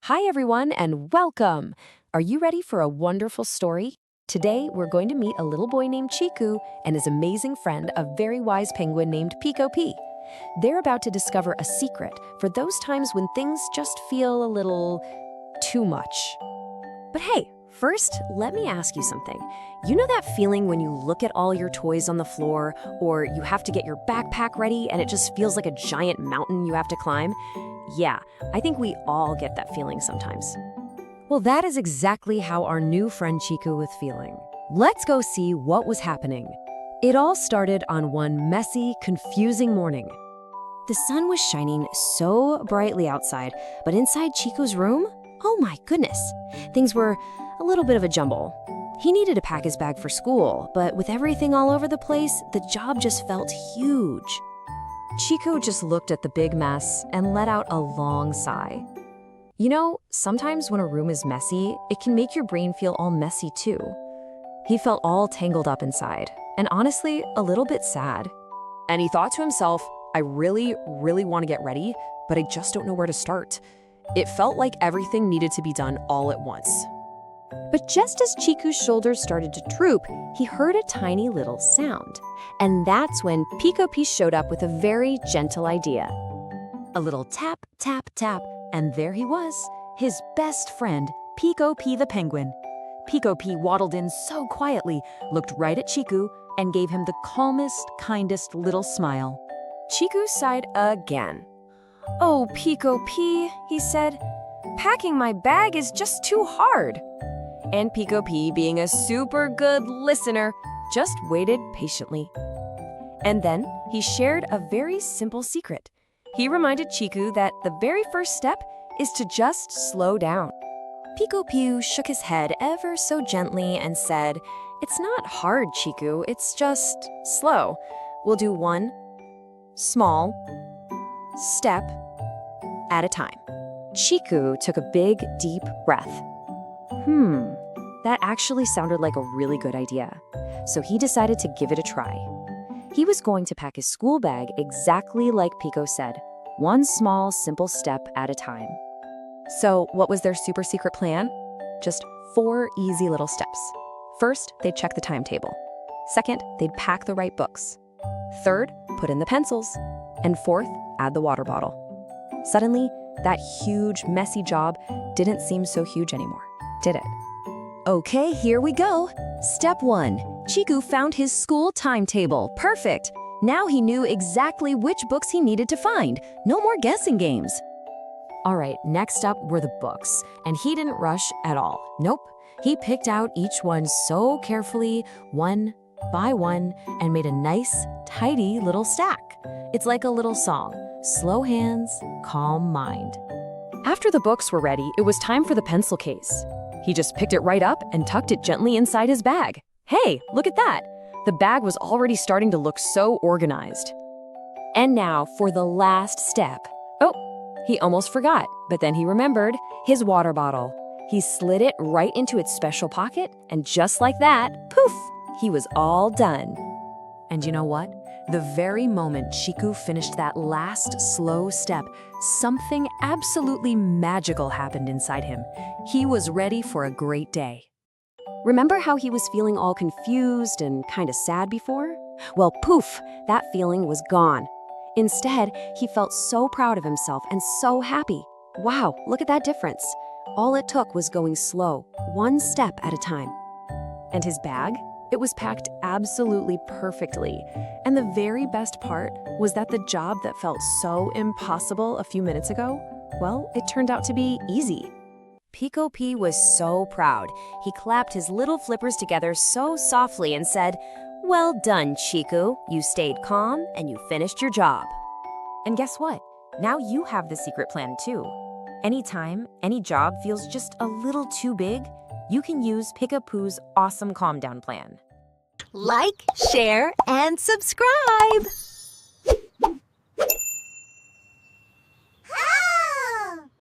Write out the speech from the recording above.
Hi, everyone, and welcome! Are you ready for a wonderful story? Today, we're going to meet a little boy named Cheeku and his amazing friend, a very wise penguin named Pico-P. They're about to discover a secret for those times when things just feel a little too much. But hey, first, let me ask you something. You know that feeling when you look at all your toys on the floor, or you have to get your backpack ready and it just feels like a giant mountain you have to climb? Yeah, I think we all get that feeling sometimes. Well, that is exactly how our new friend Cheeku was feeling. Let's go see what was happening. It all started on one messy, confusing morning. The sun was shining so brightly outside, but inside Cheeku's room, oh my goodness, things were a little bit of a jumble. He needed to pack his bag for school, but with everything all over the place, the job just felt huge. Cheeku just looked at the big mess and let out a long sigh. You know, sometimes when a room is messy, it can make your brain feel all messy too. He felt all tangled up inside, and honestly, a little bit sad. And he thought to himself, I really want to get ready, but I just don't know where to start. It felt like everything needed to be done all at once. But just as Cheeku's shoulders started to droop, he heard a tiny little sound. And that's when Pico-P showed up with a very gentle idea. A little tap, tap, tap, and there he was, his best friend, Pico-P the Penguin. Pico-P waddled in so quietly, looked right at Cheeku, and gave him the calmest, kindest little smile. Cheeku sighed again. "Oh, Pico-P," he said, "packing my bag is just too hard." And Pico-P, being a super good listener, just waited patiently. And then he shared a very simple secret. He reminded Cheeku that the very first step is to just slow down. Pico-P shook his head ever so gently and said, "It's not hard, Cheeku, it's just slow. We'll do one small step at a time." Cheeku took a big, deep breath. That actually sounded like a really good idea. So he decided to give it a try. He was going to pack his school bag exactly like Pico said, one small, simple step at a time. So what was their super secret plan? Just 4 easy little steps. First, they'd check the timetable. Second, they'd pack the right books. Third, put in the pencils. And fourth, add the water bottle. Suddenly, that huge, messy job didn't seem so huge anymore, did it? Okay, here we go. Step 1. Cheeku found his school timetable. Perfect. Now he knew exactly which books he needed to find. No more guessing games. All right, next up were the books, and he didn't rush at all. Nope. He picked out each one so carefully, one by one, and made a nice, tidy little stack. It's like a little song. Slow hands, calm mind. After the books were ready, it was time for the pencil case. He just picked it right up and tucked it gently inside his bag. Hey, look at that! The bag was already starting to look so organized. And now for the last step. Oh, he almost forgot, but then he remembered his water bottle. He slid it right into its special pocket, and just like that, poof, he was all done. And you know what? The very moment Cheeku finished that last slow step, something absolutely magical happened inside him. He was ready for a great day. Remember how he was feeling all confused and kind of sad before? Well, poof, that feeling was gone. Instead, he felt so proud of himself and so happy. Wow, look at that difference. All it took was going slow, one step at a time. And his bag? It was packed absolutely perfectly. And the very best part was that the job that felt so impossible a few minutes ago, well, it turned out to be easy. Pico-P was so proud. He clapped his little flippers together so softly and said, "Well done, Cheeku. You stayed calm and you finished your job." And guess what? Now you have the secret plan too. Anytime any job feels just a little too big, you can use Pico-P's awesome calm down plan. Like, share, and subscribe!